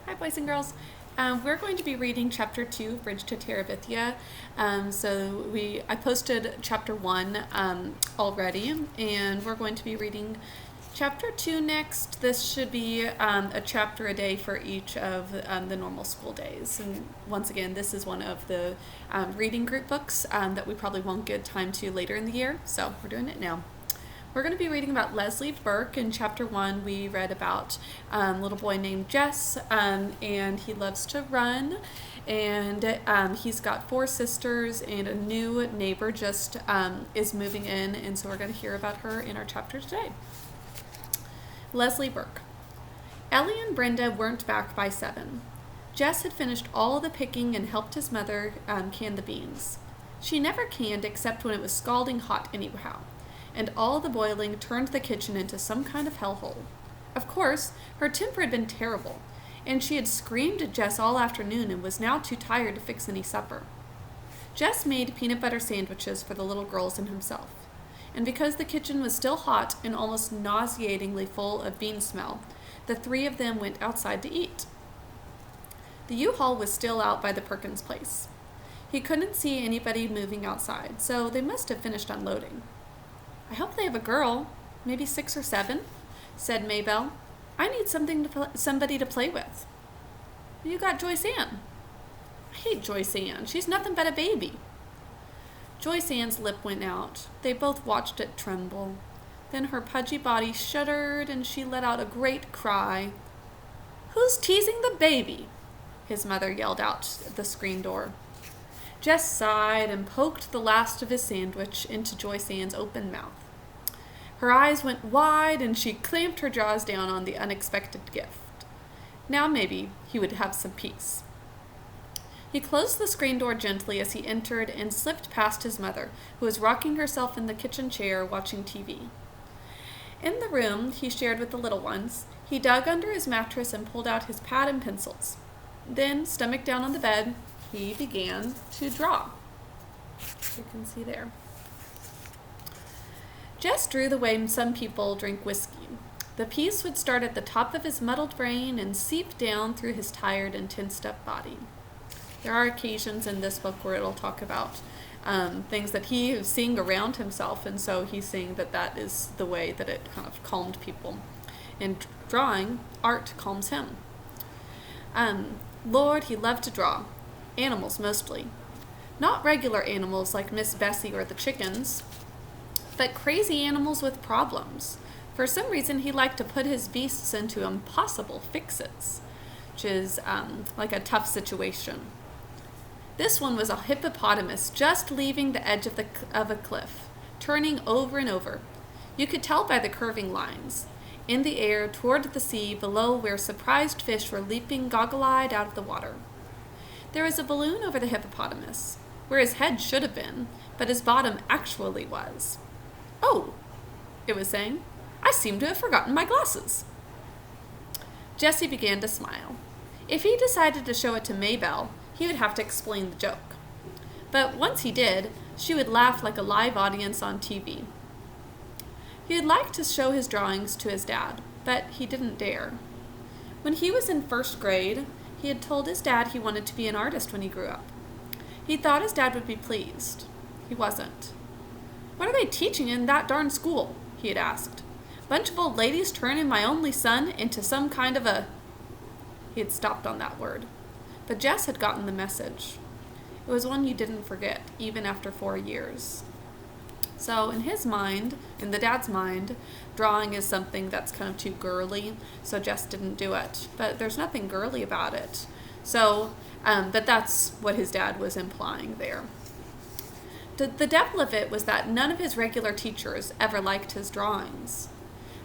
Hi, boys and girls. We're going to be reading Chapter 2, Bridge to Terabithia. I posted Chapter 1 already, and we're going to be reading Chapter 2 next. This should be a chapter a day for each of the normal school days. And once again, this is one of the reading group books that we probably won't get time to later in the year, so we're doing it now. We're going to be reading about Leslie Burke. In Chapter 1, we read about a little boy named Jess, and he loves to run, and he's got 4 sisters, and a new neighbor just is moving in, and so we're going to hear about her in our chapter today. Leslie Burke. Ellie and Brenda weren't back by 7. Jess had finished all the picking and helped his mother can the beans. She never canned except when it was scalding hot anyhow, and all the boiling turned the kitchen into some kind of hellhole. Of course, her temper had been terrible, and she had screamed at Jess all afternoon and was now too tired to fix any supper. Jess made peanut butter sandwiches for the little girls and himself, and because the kitchen was still hot and almost nauseatingly full of bean smell, the 3 of them went outside to eat. The U-Haul was still out by the Perkins place. He couldn't see anybody moving outside, so they must have finished unloading. "I hope they have a girl, maybe 6 or 7, said Maybelle. "I need somebody to play with." "You got Joyce Ann." "I hate Joyce Ann. She's nothing but a baby." Joyce Ann's lip went out. They both watched it tremble. Then her pudgy body shuddered, and she let out a great cry. "Who's teasing the baby?" his mother yelled out at the screen door. Jess sighed and poked the last of his sandwich into Joyce Ann's open mouth. Her eyes went wide, and she clamped her jaws down on the unexpected gift. Now maybe he would have some peace. He closed the screen door gently as he entered and slipped past his mother, who was rocking herself in the kitchen chair watching TV. In the room he shared with the little ones, he dug under his mattress and pulled out his pad and pencils. Then, stomach down on the bed, he began to draw. You can see there. Jess drew the way some people drink whiskey. The piece would start at the top of his muddled brain and seep down through his tired and tensed-up body. There are occasions in this book where it'll talk about things that he is seeing around himself, and so he's saying that is the way that it kind of calmed people. And drawing, art calms him. Lord, he loved to draw. Animals, mostly. Not regular animals like Miss Bessie or the chickens, but crazy animals with problems. For some reason, he liked to put his beasts into impossible fix-its, which is like a tough situation. This one was a hippopotamus just leaving the edge of a cliff, turning over and over. You could tell by the curving lines. In the air, toward the sea, below where surprised fish were leaping goggle-eyed out of the water. There was a balloon over the hippopotamus, where his head should have been, but his bottom actually was. "Oh," it was saying, "I seem to have forgotten my glasses." Jessie began to smile. If he decided to show it to Maybelle, he would have to explain the joke. But once he did, she would laugh like a live audience on TV. He would like to show his drawings to his dad, but he didn't dare. When he was in 1st grade, he had told his dad he wanted to be an artist when he grew up. He thought his dad would be pleased. He wasn't. "What are they teaching in that darn school?" he had asked. "Bunch of old ladies turning my only son into some kind of a—" He had stopped on that word. But Jess had gotten the message. It was one you didn't forget, even after 4 years. So in his mind, in the dad's mind, drawing is something that's kind of too girly, so Jess didn't do it. But there's nothing girly about it. So, but that's what his dad was implying there. The devil of it was that none of his regular teachers ever liked his drawings.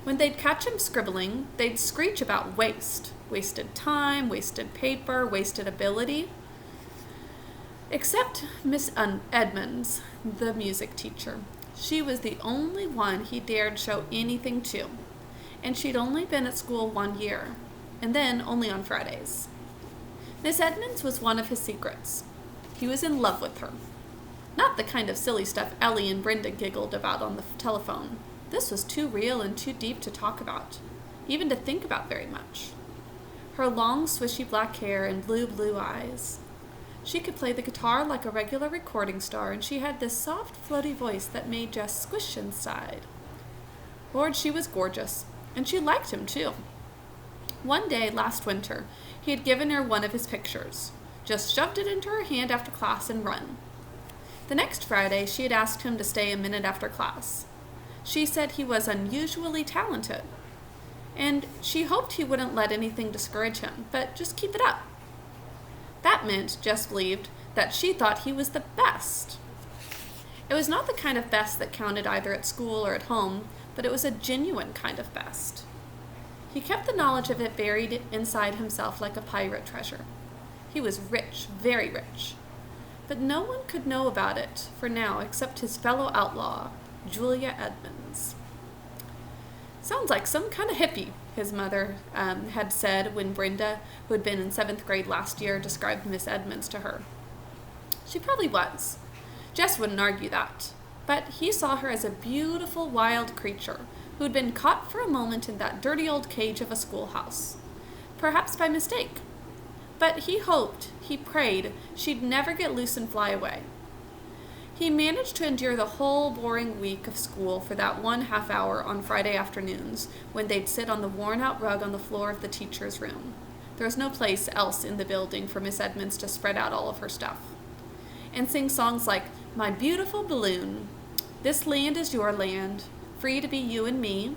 When they'd catch him scribbling, they'd screech about waste. Wasted time, wasted paper, wasted ability. Except Miss Edmonds, the music teacher. She was the only one he dared show anything to, and she'd only been at school 1 year, and then only on Fridays. Miss Edmonds was one of his secrets. He was in love with her. Not the kind of silly stuff Ellie and Brenda giggled about on the telephone. This was too real and too deep to talk about, even to think about very much. her long, swishy black hair and blue eyes. She could play the guitar like a regular recording star, and she had this soft, floaty voice that made Jess squish inside. Lord, she was gorgeous, and she liked him, too. One day last winter, he had given her one of his pictures, just shoved it into her hand after class and run. The next Friday, she had asked him to stay a minute after class. She said he was unusually talented, and she hoped he wouldn't let anything discourage him, but just keep it up. That meant, Jess believed, that she thought he was the best. It was not the kind of best that counted either at school or at home, but it was a genuine kind of best. He kept the knowledge of it buried inside himself like a pirate treasure. He was rich, very rich. But no one could know about it for now except his fellow outlaw, Julia Edmonds. Sounds like some kind of hippie, his mother had said when Brenda, who had been in 7th grade last year, described Miss Edmonds to her. She probably was. Jess wouldn't argue that. But he saw her as a beautiful wild creature who had been caught for a moment in that dirty old cage of a schoolhouse. Perhaps by mistake. But he hoped, he prayed, she'd never get loose and fly away. He managed to endure the whole boring week of school for that 1 half hour on Friday afternoons when they'd sit on the worn-out rug on the floor of the teacher's room. There was no place else in the building for Miss Edmonds to spread out all of her stuff. And sing songs like, "My Beautiful Balloon," "This Land is Your Land," "Free to Be You and Me,"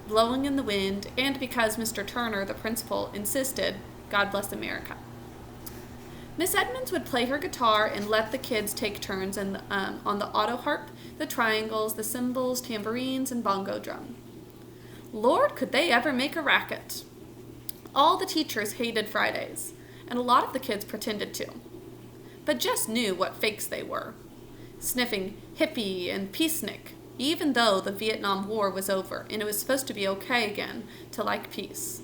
"Blowing in the Wind," and because Mr. Turner, the principal, insisted, "God Bless America." Miss Edmonds would play her guitar and let the kids take turns on the auto harp, the triangles, the cymbals, tambourines, and bongo drum. Lord, could they ever make a racket! All the teachers hated Fridays, and a lot of the kids pretended to. But Jess knew what fakes they were, sniffing hippie and peacenik, even though the Vietnam War was over and it was supposed to be okay again to like peace.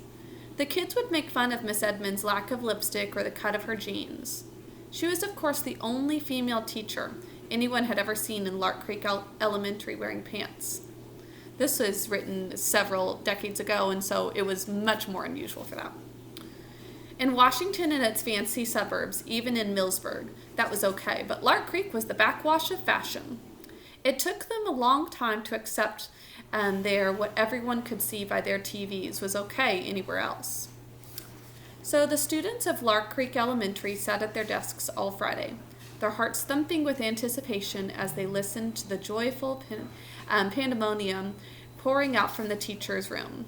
The kids would make fun of Miss Edmonds' lack of lipstick or the cut of her jeans. She was, of course, the only female teacher anyone had ever seen in Lark Creek Elementary wearing pants. This was written several decades ago, and so it was much more unusual for that. In Washington and its fancy suburbs, even in Millsburg, that was okay, but Lark Creek was the backwash of fashion. It took them a long time to accept what everyone could see by their TVs was okay anywhere else. So the students of Lark Creek Elementary sat at their desks all Friday, their hearts thumping with anticipation as they listened to the joyful pandemonium pouring out from the teacher's room,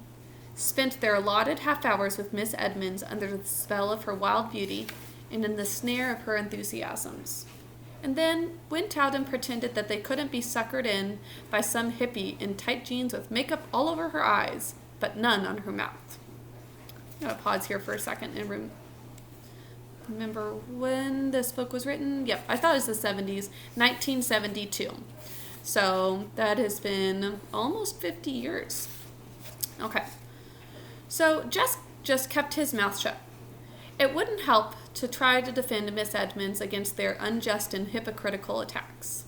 spent their allotted half hours with Miss Edmonds under the spell of her wild beauty and in the snare of her enthusiasms, and then went out and pretended that they couldn't be suckered in by some hippie in tight jeans with makeup all over her eyes, but none on her mouth. I'm going to pause here for a second and remember when this book was written. Yep, I thought it was the 70s, 1972. So that has been almost 50 years. Okay, so Jess just kept his mouth shut. It wouldn't help to try to defend Miss Edmonds against their unjust and hypocritical attacks.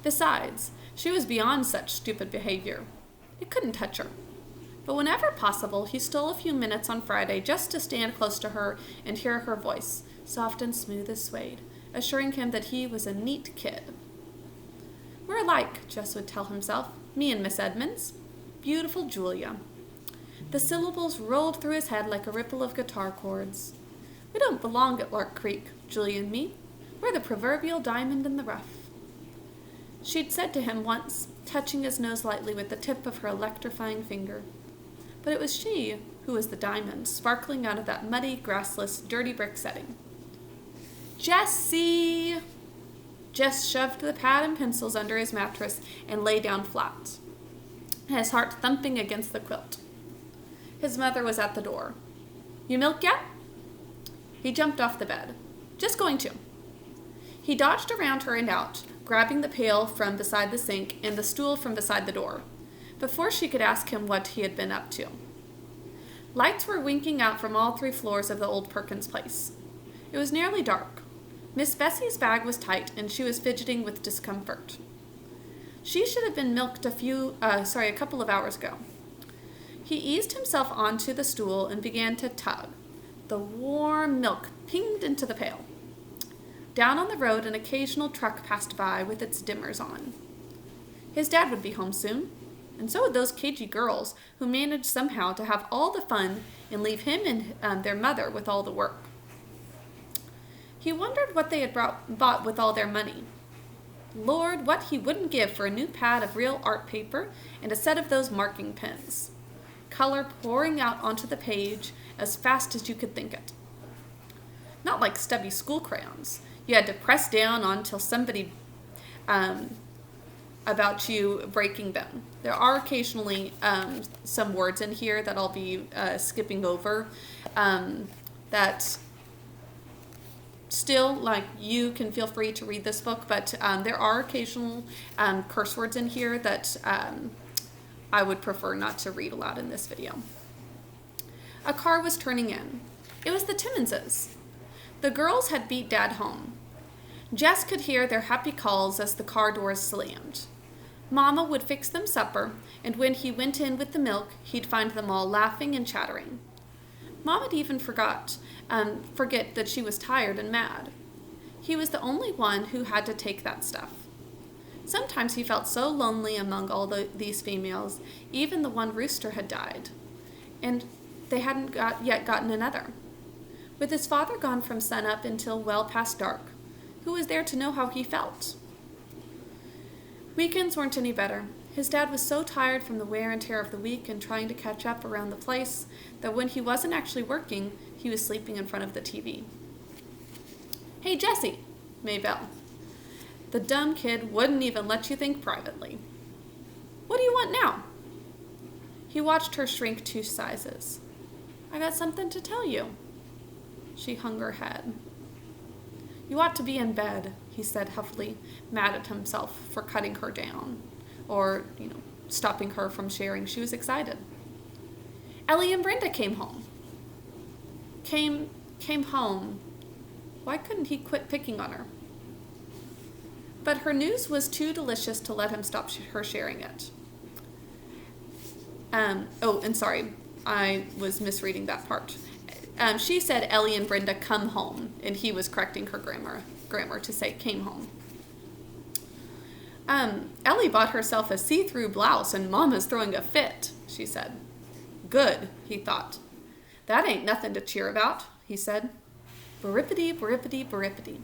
Besides, she was beyond such stupid behavior. It couldn't touch her. But whenever possible, he stole a few minutes on Friday just to stand close to her and hear her voice, soft and smooth as suede, assuring him that he was a neat kid. We're alike, Jess would tell himself, me and Miss Edmonds. Beautiful Julia. The syllables rolled through his head like a ripple of guitar chords. We don't belong at Lark Creek, Julia and me. We're the proverbial diamond in the rough. She'd said to him once, touching his nose lightly with the tip of her electrifying finger. But it was she who was the diamond, sparkling out of that muddy, grassless, dirty brick setting. Jessie! Jess shoved the pad and pencils under his mattress and lay down flat, his heart thumping against the quilt. His mother was at the door. You milk yet? He jumped off the bed. Just going to. He dodged around her and out, grabbing the pail from beside the sink and the stool from beside the door, before she could ask him what he had been up to. Lights were winking out from all 3 floors of the old Perkins place. It was nearly dark. Miss Bessie's bag was tight, and she was fidgeting with discomfort. She should have been milked a couple of hours ago. He eased himself onto the stool and began to tug, The warm milk pinged into the pail. Down on the road, an occasional truck passed by with its dimmers on. His dad would be home soon, and so would those cagey girls who managed somehow to have all the fun and leave him and their mother with all the work. He wondered what they had bought with all their money. Lord, what he wouldn't give for a new pad of real art paper and a set of those marking pens. Color pouring out onto the page as fast as you could think it. Not like stubby school crayons. You had to press down on till somebody about you breaking them. There are occasionally some words in here that I'll be skipping over that still, like, you can feel free to read this book, but there are occasional curse words in here that I would prefer not to read aloud in this video. A car was turning in. It was the Timmonses. The girls had beat Dad home. Jess could hear their happy calls as the car doors slammed. Mama would fix them supper, and when he went in with the milk, he'd find them all laughing and chattering. Mama'd even forget that she was tired and mad. He was the only one who had to take that stuff. Sometimes he felt so lonely among all these females, even the one rooster had died, and they hadn't yet gotten another. With his father gone from sunup until well past dark, who was there to know how he felt? Weekends weren't any better. His dad was so tired from the wear and tear of the week and trying to catch up around the place that when he wasn't actually working, he was sleeping in front of the TV. Hey, Jessie, Maybelle. The dumb kid wouldn't even let you think privately. What do you want now? He watched her shrink 2 sizes. I got something to tell you. She hung her head. You ought to be in bed, he said huffily, mad at himself for cutting her down, or, stopping her from sharing. She was excited. Ellie and Brenda came home. Came home. Why couldn't he quit picking on her? But her news was too delicious to let him stop her sharing it. And sorry, I was misreading that part. She said Ellie and Brenda come home, and he was correcting her grammar to say came home. Ellie bought herself a see-through blouse, and Mama's throwing a fit, she said. Good, he thought. That ain't nothing to cheer about, he said. Borippity, borippity, borippity.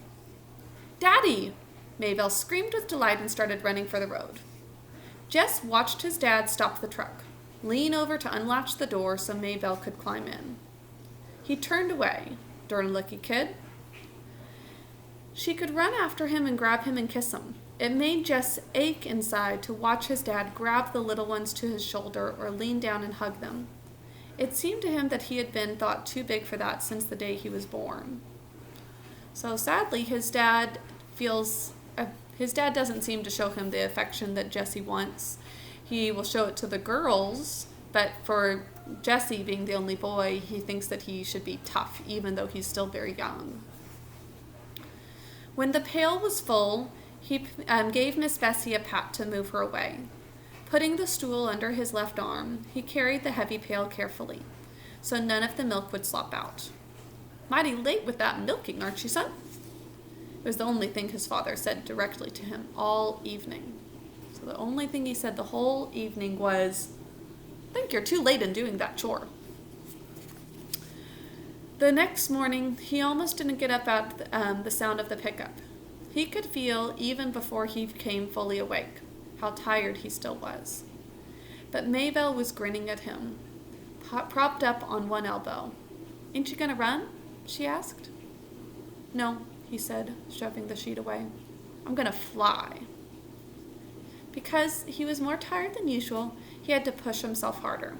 Daddy! Maybelle screamed with delight and started running for the road. Jess watched his dad stop the truck, lean over to unlatch the door so Maybelle could climb in. He turned away. Darn lucky kid. She could run after him and grab him and kiss him. It made Jess ache inside to watch his dad grab the little ones to his shoulder or lean down and hug them. It seemed to him that he had been thought too big for that since the day he was born. So sadly, his dad doesn't seem to show him the affection that Jesse wants. He will show it to the girls, but for Jesse, being the only boy, he thinks that he should be tough, even though he's still very young. When the pail was full, he gave Miss Bessie a pat to move her away. Putting the stool under his left arm, he carried the heavy pail carefully, so none of the milk would slop out. Mighty late with that milking, aren't you, son? It was the only thing his father said directly to him all evening. So the only thing he said the whole evening was, I think you're too late in doing that chore. The next morning, he almost didn't get up at the sound of the pickup. He could feel, even before he became fully awake, how tired he still was. But Maybelle was grinning at him, propped up on one elbow. Ain't you gonna run? She asked. No, he said, shoving the sheet away. I'm gonna fly. Because he was more tired than usual, he had to push himself harder.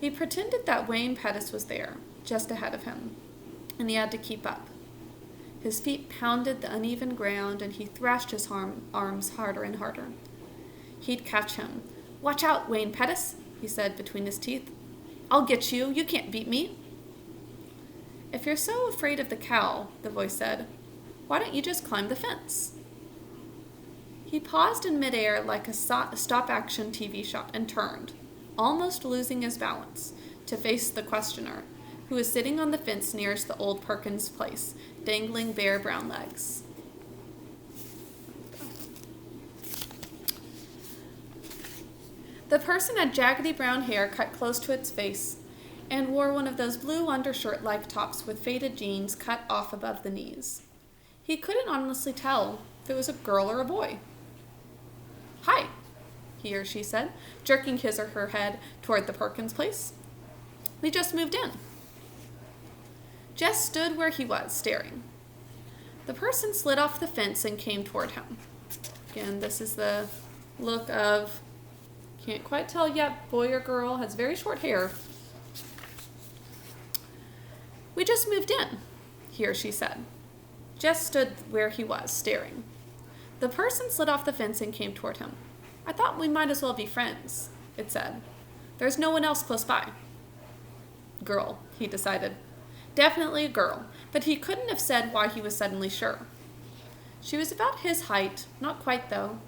He pretended that Wayne Pettis was there, just ahead of him, and he had to keep up. His feet pounded the uneven ground, and he thrashed his arms harder and harder. He'd catch him. Watch out, Wayne Pettis, he said between his teeth. I'll get you. You can't beat me. If you're so afraid of the cow, the voice said, why don't you just climb the fence? He paused in midair like a stop-action TV shot and turned, almost losing his balance, to face the questioner, who was sitting on the fence nearest the old Perkins place, dangling bare brown legs. The person had jaggedy brown hair cut close to its face and wore one of those blue undershirt-like tops with faded jeans cut off above the knees. He couldn't honestly tell if it was a girl or a boy. "Hi," he or she said, jerking his or her head toward the Perkins place. "We just moved in." Jess stood where he was, staring. The person slid off the fence and came toward him. Again, this is the look of, can't quite tell yet, boy or girl, has very short hair. "We just moved in," he or she said. Jess stood where he was, staring. The person slid off the fence and came toward him. "I thought we might as well be friends," it said. "There's no one else close by." Girl, he decided. Definitely a girl, but he couldn't have said why he was suddenly sure. She was about his height, not quite though.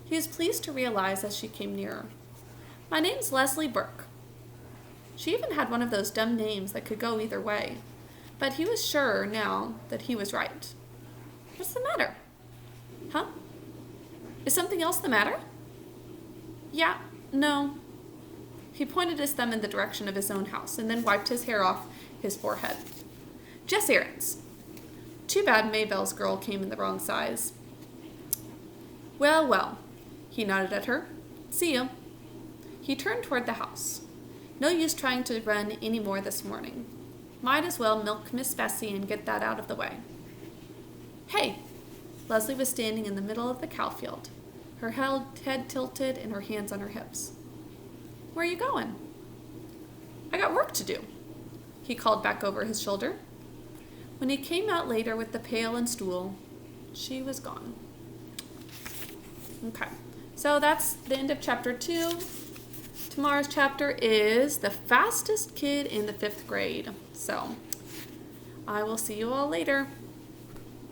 He was pleased to realize as she came nearer. "My name's Leslie Burke." She even had one of those dumb names that could go either way, but he was sure now that he was right. "What's the matter?" "Huh? Is something else the matter?" "Yeah, no." He pointed his thumb in the direction of his own house and then wiped his hair off his forehead. "Just errands." Too bad Maybelle's girl came in the wrong size. "Well, well," he nodded at her. "See you." He turned toward the house. No use trying to run any more this morning. Might as well milk Miss Bessie and get that out of the way. "Hey!" Leslie was standing in the middle of the cow field, her head tilted and her hands on her hips. "Where are you going?" "I got work to do," he called back over his shoulder. When he came out later with the pail and stool, she was gone. Okay, so that's the end of chapter 2. Tomorrow's chapter is The Fastest Kid in the 5th Grade. So I will see you all later.